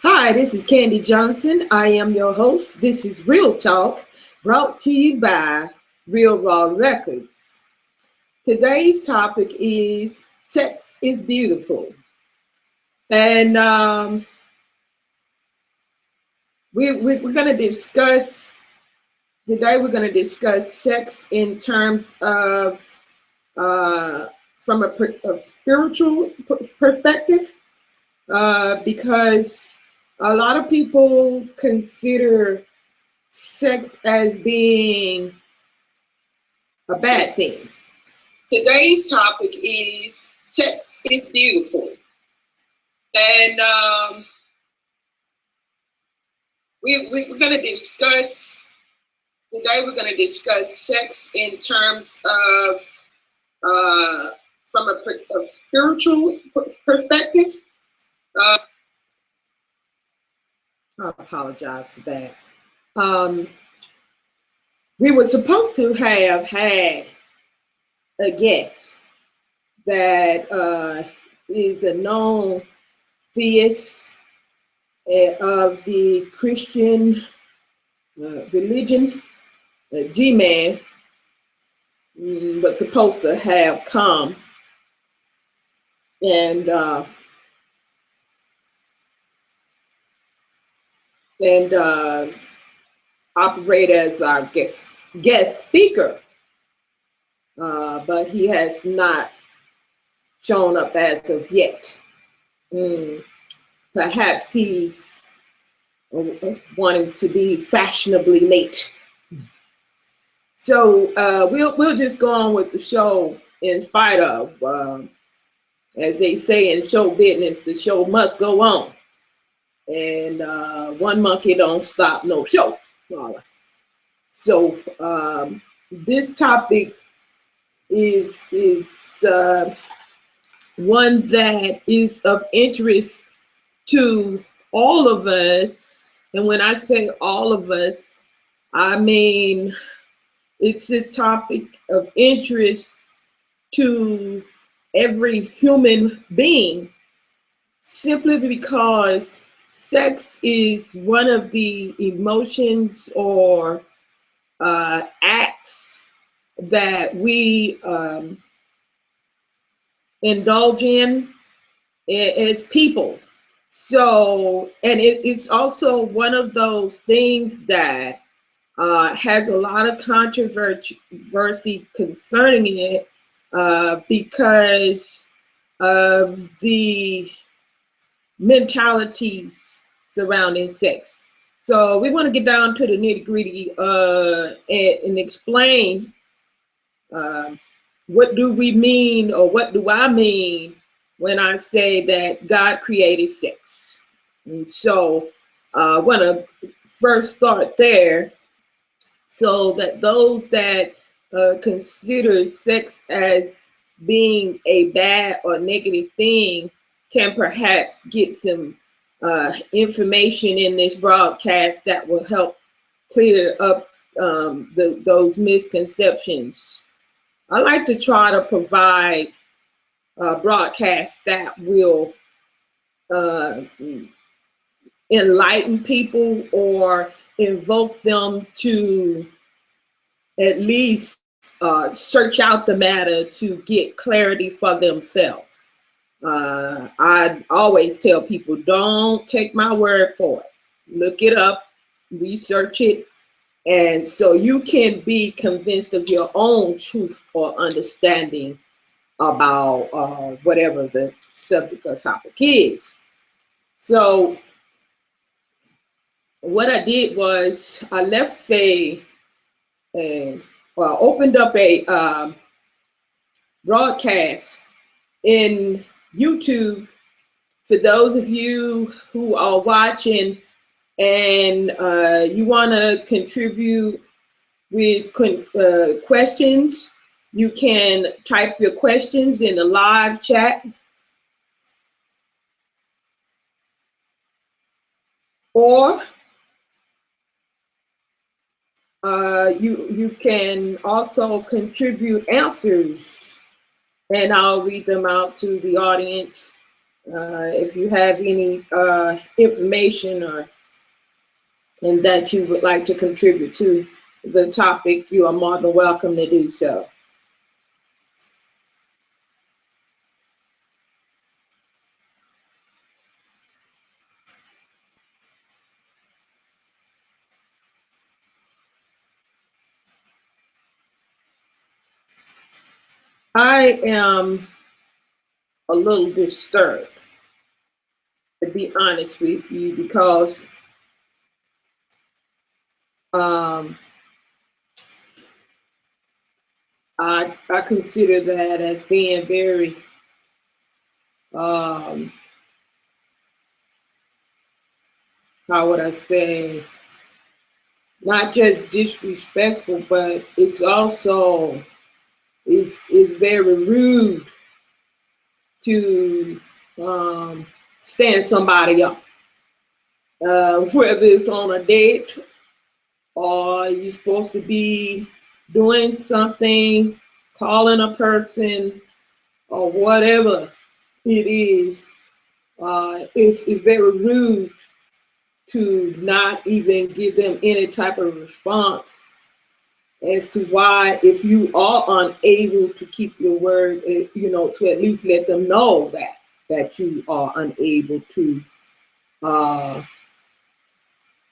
Hi, this is Candy Johnson. I am your host. This is Real Talk, brought to you by Real Raw Records. Today's topic is sex is beautiful. And we're going to discuss, today we're going to discuss sex in terms of, from a spiritual perspective, because a lot of people consider sex as being a bad thing. Today's topic is sex is beautiful. And we're going to discuss, today we're going to discuss sex in terms of, from a spiritual perspective. I apologize for that. We were supposed to have had a guest that is a known theist of the Christian religion, GMAN, but supposed to have come and operate as our guest speaker, but he has not shown up as of yet. Perhaps he's wanting to be fashionably late. So we'll just go on with the show in spite of, as they say in show business, the show must go on. And one monkey don't stop no show. All right. So this topic is one that is of interest to all of us. And when I say all of us, I mean it's a topic of interest to every human being, simply because sex is one of the emotions or acts that we indulge in as people. So, and it's also one of those things that has a lot of controversy concerning it because of the mentalities surrounding sex. So we want to get down to the nitty-gritty and explain what do we mean, or what do I mean when I say that God created sex. And so I want to first start there, so that those that consider sex as being a bad or negative thing can perhaps get some information in this broadcast that will help clear up those misconceptions. I like to try to provide broadcasts that will enlighten people or invoke them to at least search out the matter to get clarity for themselves. I always tell people, don't take my word for it. Look it up, research it, and so you can be convinced of your own truth or understanding about whatever the subject or topic is. So what I did was I left opened up a broadcast in YouTube for those of you who are watching and you want to contribute with questions. You can type your questions in the live chat, or you can also contribute answers, and I'll read them out to the audience If you have any information and that you would like to contribute to the topic, you are more than welcome to do so. I am a little disturbed, to be honest with you, because I consider that as being very how would I say, not just disrespectful, but it's also it's very rude to stand somebody up, whether it's on a date or you're supposed to be doing something, calling a person or whatever it is. It's very rude to not even give them any type of response as to why, if you are unable to keep your word, you know, to at least let them know that you are unable to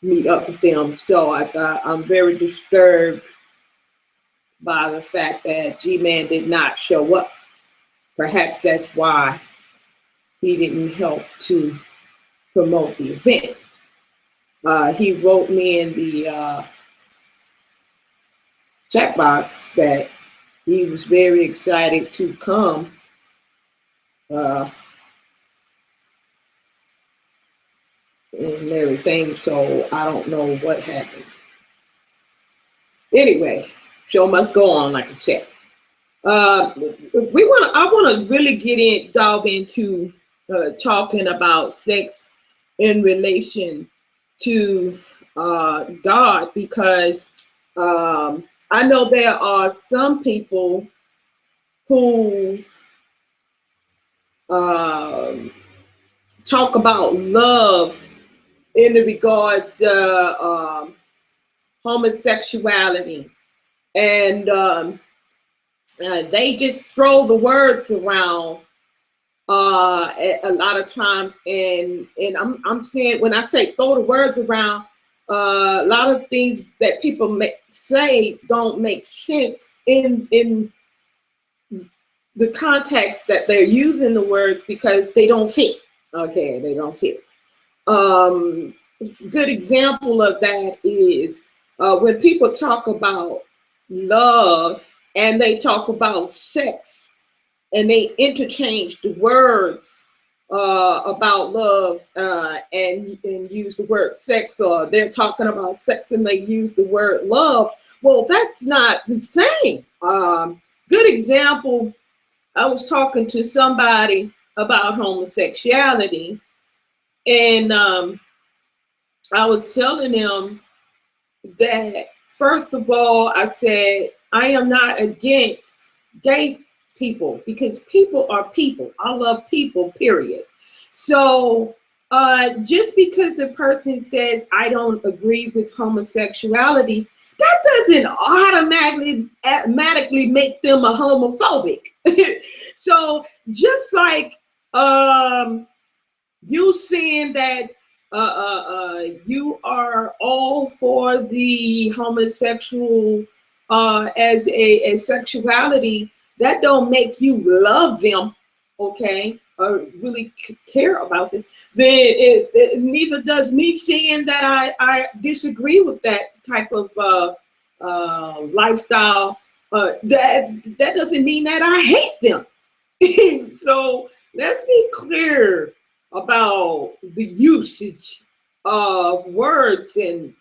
meet up with them. So I'm very disturbed by the fact that GMAN did not show up. Perhaps that's why he didn't help to promote the event. He wrote me in the chat box that he was very excited to come. And everything, so I don't know what happened. Anyway, show must go on, like I said. I want to really dive into talking about sex in relation to God, because I know there are some people who talk about love in the regards homosexuality, and they just throw the words around a lot of times, and I'm saying, when I say throw the words around, a lot of things that people say don't make sense in the context that they're using the words, because they don't fit. Okay, they don't fit. Good example of that is when people talk about love and they talk about sex, and they interchange the words about love and use the word sex, or they're talking about sex and they use the word love. Well, that's not the same. Good example, I was talking to somebody about homosexuality, and I was telling them that, first of all, I said, I am not against gay people, because people are people. I love people, period. So just because a person says, I don't agree with homosexuality, that doesn't automatically make them a homophobic. So just like you saying that you are all for the homosexual as a sexuality, that don't make you love them, okay, or really care about them. Then neither does me saying that I disagree with that type of lifestyle. That doesn't mean that I hate them. So let's be clear about the usage of words, and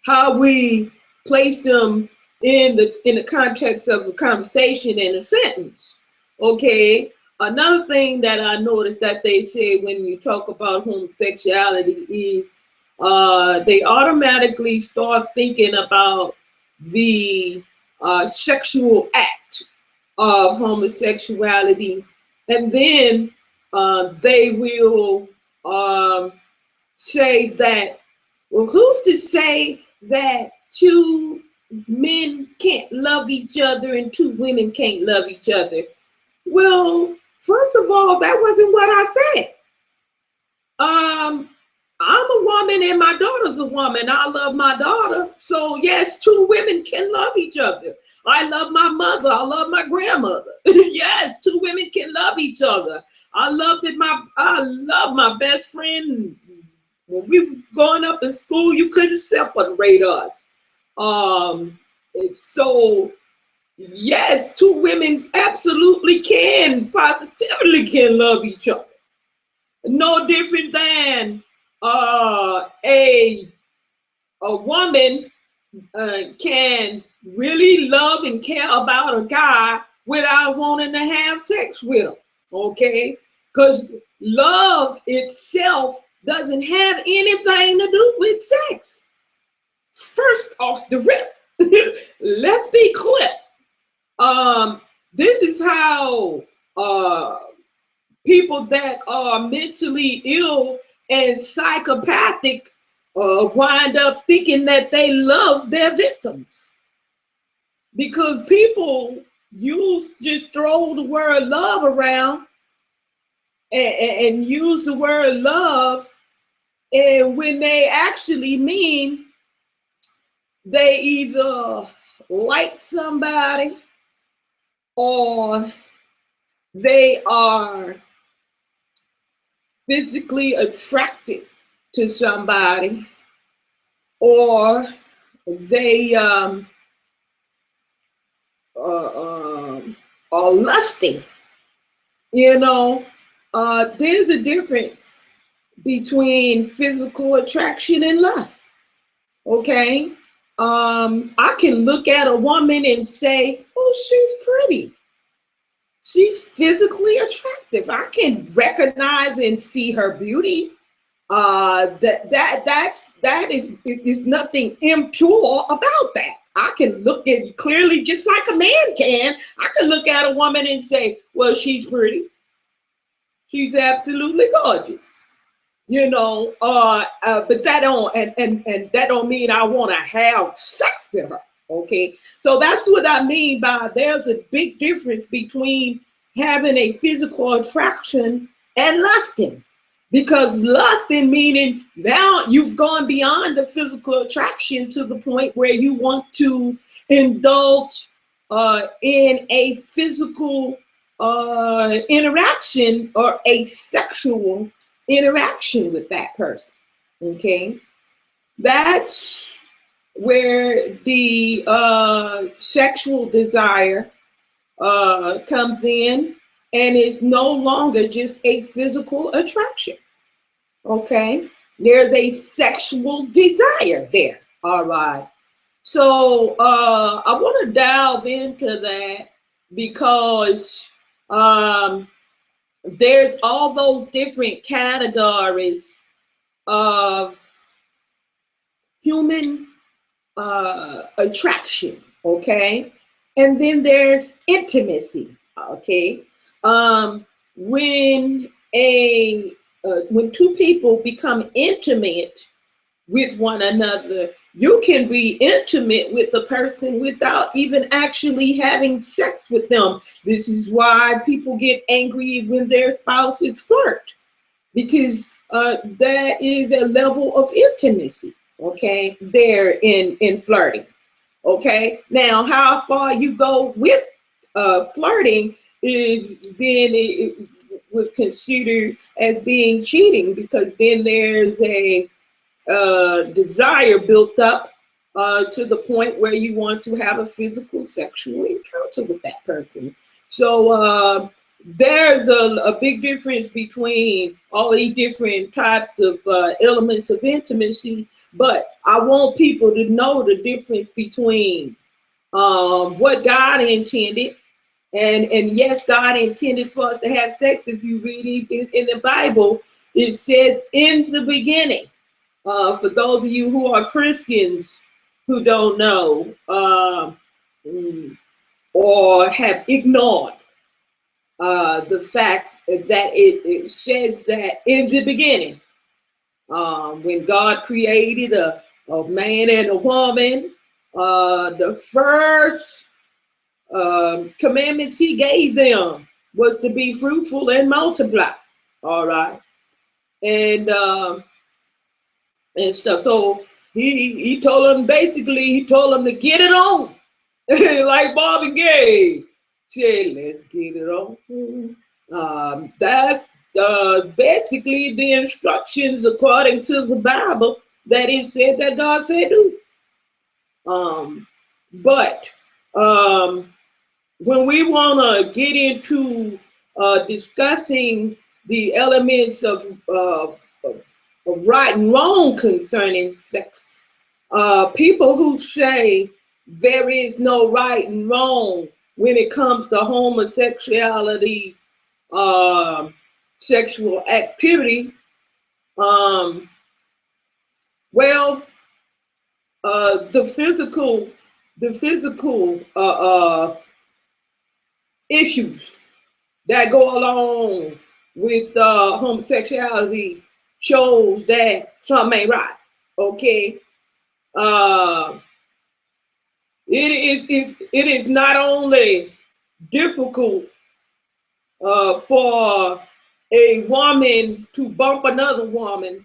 how we place them in the context of a conversation and a sentence. Okay. Another thing that I noticed that they say when you talk about homosexuality is they automatically start thinking about the sexual act of homosexuality, And then they will say that, well, who's to say that two men can't love each other and two women can't love each other? Well, first of all, that wasn't what I said. I'm a woman and my daughter's a woman. I love my daughter. So yes, two women can love each other. I love my mother. I love my grandmother. Yes, two women can love each other. I love my best friend. When we was growing up in school, you couldn't separate us. So yes, two women absolutely positively can love each other. No different than a woman can really love and care about a guy without wanting to have sex with him. Okay, because love itself doesn't have anything to do with sex. First off the rip, let's be clear. This is how people that are mentally ill and psychopathic wind up thinking that they love their victims, because people just throw the word love around and use the word love, and when they actually mean they either like somebody or they are physically attracted to somebody, or they are lusting. There's a difference between physical attraction and lust. Okay, I can look at a woman and say, oh, she's pretty, she's physically attractive. I can recognize and see her beauty. That is nothing impure about that. I can look at you clearly, just like a man can. I can look at a woman and say, well, she's pretty, she's absolutely gorgeous, but that don't and that don't mean I want to have sex with her. Okay, so that's what I mean by there's a big difference between having a physical attraction and lusting. Because lusting meaning now you've gone beyond the physical attraction to the point where you want to indulge in a physical interaction or a sexual interaction with that person. Okay, that's where the sexual desire comes in, and it's no longer just a physical attraction. Okay, there's a sexual desire there. All right, so I want to delve into that because there's all those different categories of human attraction. Okay, and then there's intimacy. Okay, when two people become intimate with one another, you can be intimate with the person without even actually having sex with them. This is why people get angry when their spouses flirt, because that is a level of intimacy. Okay, there in flirting. Okay, now how far you go with flirting is then it would consider as being cheating, because then there's a desire built up to the point where you want to have a physical sexual encounter with that person. So there's a big difference between all these different types of elements of intimacy, but I want people to know the difference between what God intended. And yes, God intended for us to have sex. If you read in the Bible, it says in the beginning. For those of you who are Christians who don't know or have ignored the fact that it says that in the beginning, when God created a man and a woman, the first commandments he gave them was to be fruitful and multiply. All right. And stuff. So he told them, basically, he told them to get it on. Like Marvin Gaye said, let's get it on. That's basically the instructions according to the Bible that it said that God said do. But when we want to get into discussing the elements of right and wrong concerning sex, people who say there is no right and wrong when it comes to homosexuality, sexual activity, well, the physical issues that go along with homosexuality shows that something ain't right. Okay, it is not only difficult for a woman to bump another woman,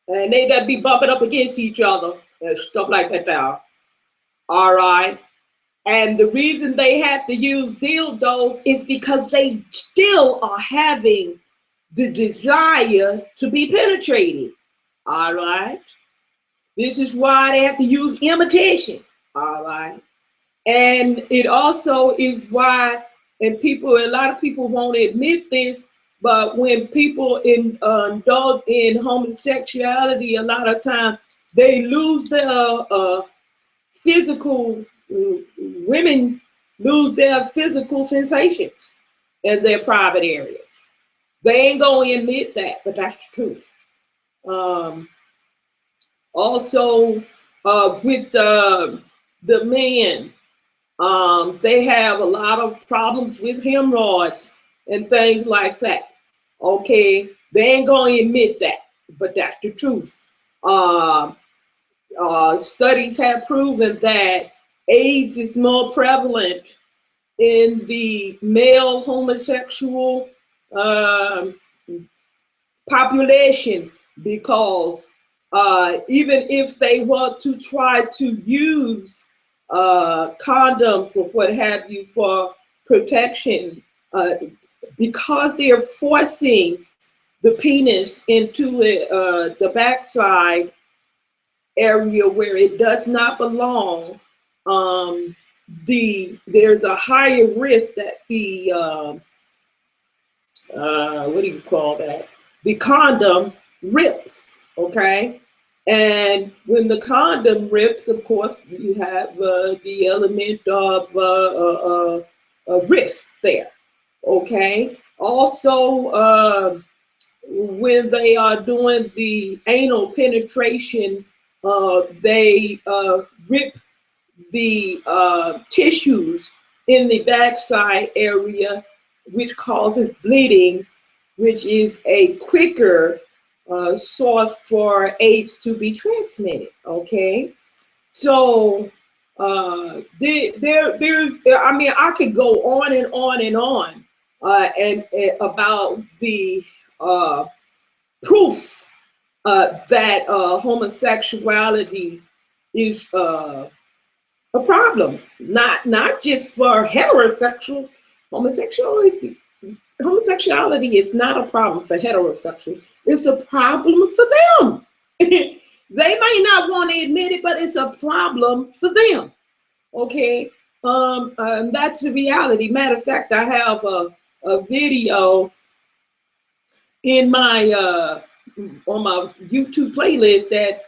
and they that be bumping up against each other and stuff like that now. All right. And the reason they have to use dildos is because they still are having the desire to be penetrated. All right. This is why they have to use imitation. All right. And it also is why, and a lot of people won't admit this, but when people indulge in homosexuality, a lot of times they lose their physical, women lose their physical sensations in their private areas. They ain't gonna admit that, but that's the truth. Also, with the men, they have a lot of problems with hemorrhoids and things like that. Okay, they ain't gonna admit that, but that's the truth. Studies have proven that AIDS is more prevalent in the male homosexual population, because even if they want to try to use condoms or what have you for protection, because they're forcing the penis into the backside area where it does not belong, there's a higher risk that the what do you call that? The condom rips, okay? And when the condom rips, of course, you have the element of risk there, okay? Also, when they are doing the anal penetration, they rip the tissues in the backside area, which causes bleeding, which is a quicker source for AIDS to be transmitted. Okay, so there's, I mean, I could go on and on and on, and about the proof that homosexuality is a problem, not just for heterosexuals. Homosexuality is not a problem for heterosexuals. It's a problem for them. They may not want to admit it, but it's a problem for them. Okay, and that's the reality. Matter of fact, I have a video in my on my YouTube playlist that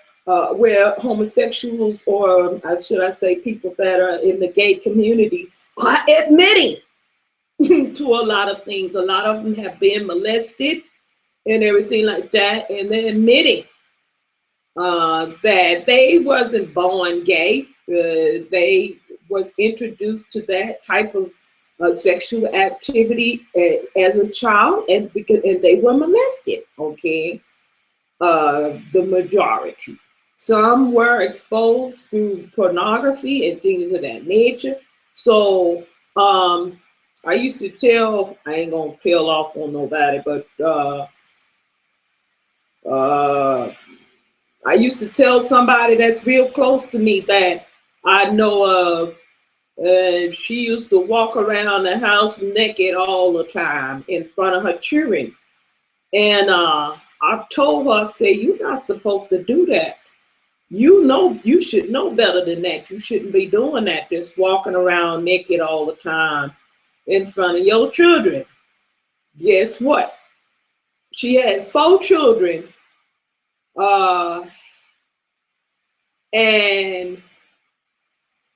where homosexuals, or should I say people that are in the gay community, are admitting to a lot of things. A lot of them have been molested and everything like that, and they're admitting that they wasn't born gay. They was introduced to that type of sexual activity as a child, and they were molested. Okay, the majority. Some were exposed through pornography and things of that nature. So I used to tell, I ain't gonna peel off on nobody, but I used to tell somebody that's real close to me that I know of, she used to walk around the house naked all the time in front of her children. And I told her, I said, you're not supposed to do that. You know, you should know better than that. You shouldn't be doing that, just walking around naked all the time in front of your children. Guess what? She had 4 children, and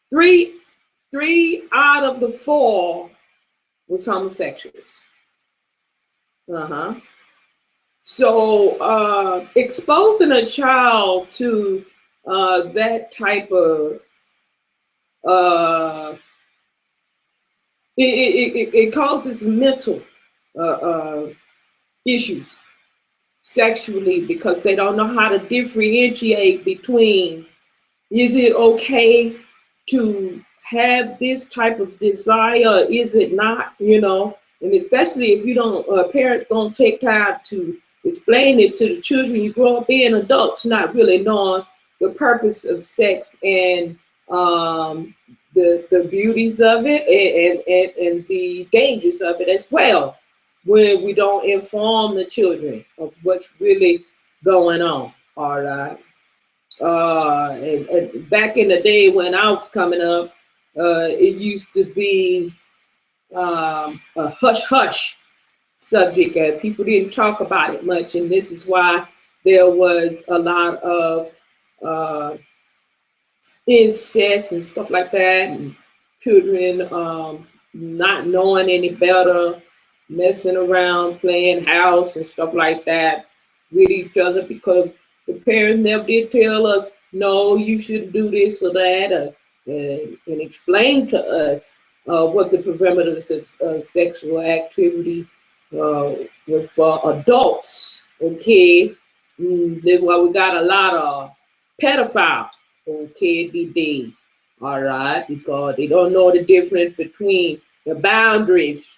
three out of the 4 was homosexuals. So exposing a child to that type of it causes mental issues sexually, because they don't know how to differentiate between, is it okay to have this type of desire, or is it not, you know? And especially if you don't, parents don't take time to explain it to the children, you grow up being adults not really knowing the purpose of sex and the beauties of it, and the dangers of it as well, when we don't inform the children of what's really going on. All right. And back in the day when I was coming up, it used to be a hush-hush subject, and people didn't talk about it much, and this is why there was a lot of incest and stuff like that, and children not knowing any better, messing around, playing house and stuff like that with each other, because the parents never did tell us, no, you shouldn't do this or that, and explain to us what the parameters of sexual activity was for adults. Okay, that's why we got a lot of pedophiles. Okay, today. All right, because they don't know the difference between the boundaries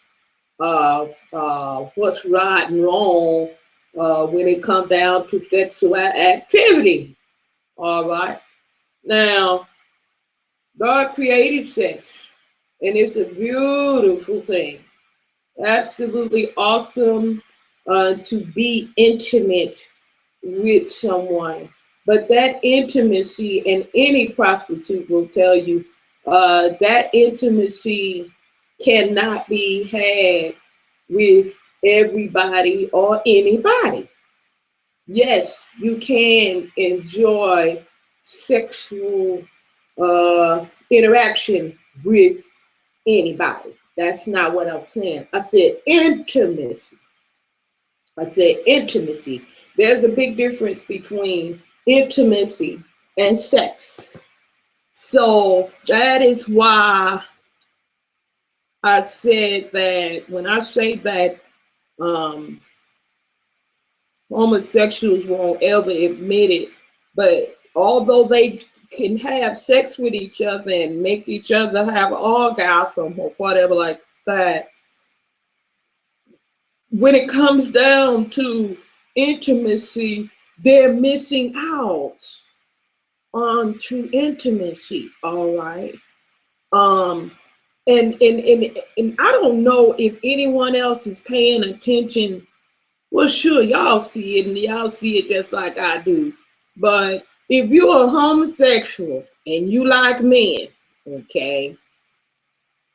of what's right and wrong when it comes down to sexual activity. All right. Now, God created sex, and it's a beautiful thing. Absolutely awesome to be intimate with someone. But that intimacy, and any prostitute will tell you, that intimacy cannot be had with everybody or anybody. Yes, you can enjoy sexual interaction with anybody. That's not what I'm saying. I said intimacy. I said intimacy. There's a big difference between intimacy and sex. So that is why I said that when I say that homosexuals won't ever admit it, but although they can have sex with each other and make each other have orgasm or whatever like that, when it comes down to intimacy, they're missing out on true intimacy. All right. And I don't know if anyone else is paying attention. Well, sure, y'all see it, and y'all see it just like I do. But if you're a homosexual and you like men, okay,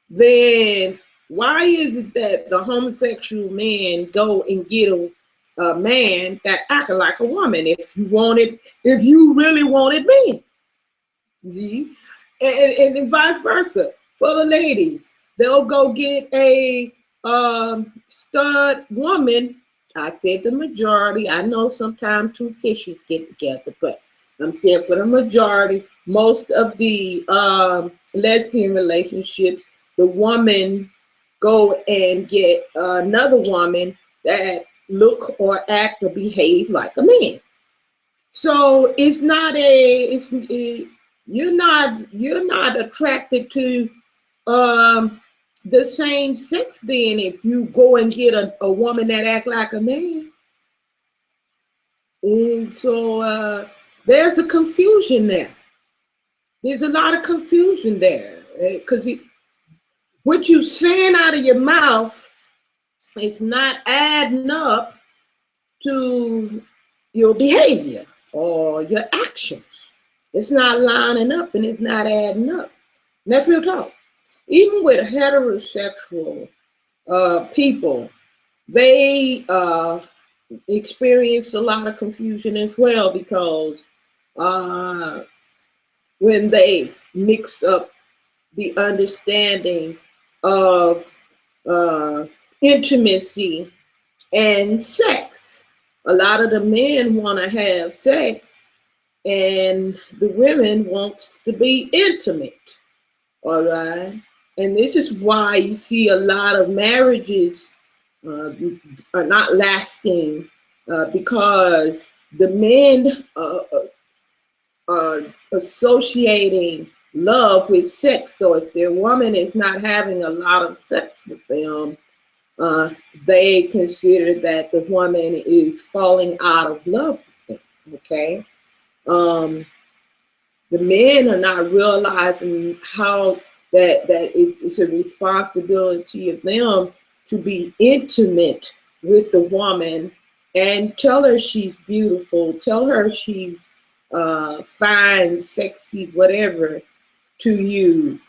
then why is it that the homosexual men go and get a man that acted like a woman if you really wanted men? See? And vice versa. For the ladies, they'll go get a stud woman. I said the majority. I know sometimes 2 fishes get together, but I'm saying for the majority, most of the lesbian relationships, the woman go and get another woman that look or act or behave like a man. So it's not you're not attracted to the same sex then if you go and get a woman that act like a man. And so there's a confusion there. There's a lot of confusion there because what you saying out of your mouth is not adding up to your behavior or your actions. It's not lining up and it's not adding up. And that's real talk. Even with heterosexual people, they experience a lot of confusion as well, because when they mix up the understanding of intimacy and sex, a lot of the men want to have sex and the women wants to be intimate. All right. And this is why you see a lot of marriages are not lasting, because the men are associating love with sex. So if their woman is not having a lot of sex with them, they consider that the woman is falling out of love with them. Okay. The men are not realizing how that it's a responsibility of them to be intimate with the woman and tell her she's beautiful, tell her she's fine, sexy, whatever to you.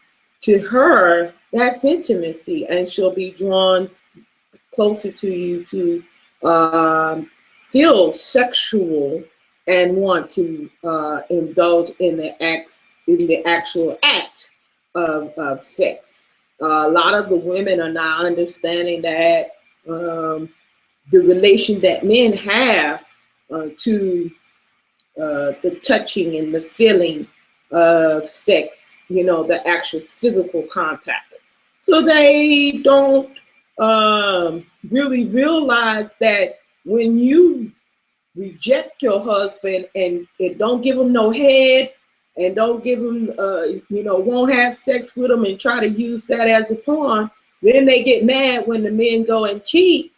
To her, that's intimacy, and she'll be drawn closer to you to feel sexual and want to indulge in the actual act of sex. A lot of the women are not understanding that the relation that men have to the touching and the feeling of sex, the actual physical contact. So they don't really realize that when you reject your husband and don't give him no head and don't give him, won't have sex with him and try to use that as a pawn, then they get mad when the men go and cheat.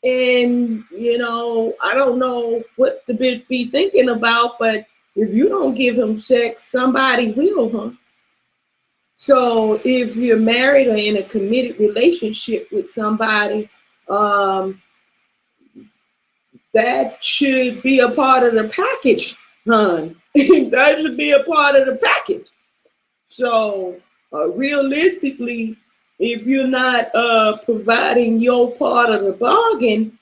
And, I don't know what the bitch be thinking about, but if you don't give him sex, somebody will, huh? So if you're married or in a committed relationship with somebody, that should be a part of the package, hon. That should be a part of the package. So realistically, if you're not providing your part of the bargain,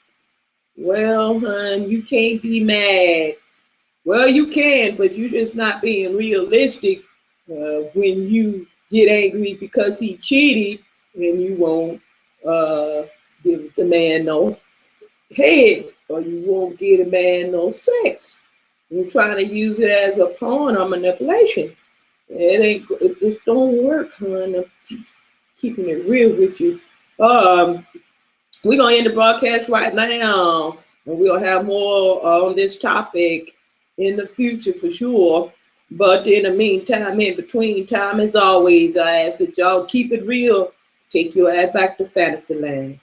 well, hon, you can't be mad. Well, you can, but you're just not being realistic when you get angry because he cheated and you won't give the man no head, or you won't give a man no sex. You're trying to use it as a pawn or manipulation. It just don't work, hon. I'm just keeping it real with you. We're gonna end the broadcast right now, and we'll have more on this topic in the future for sure. But in the meantime, in between time, as always, I ask that y'all keep it real. Take your ass back to fantasy land.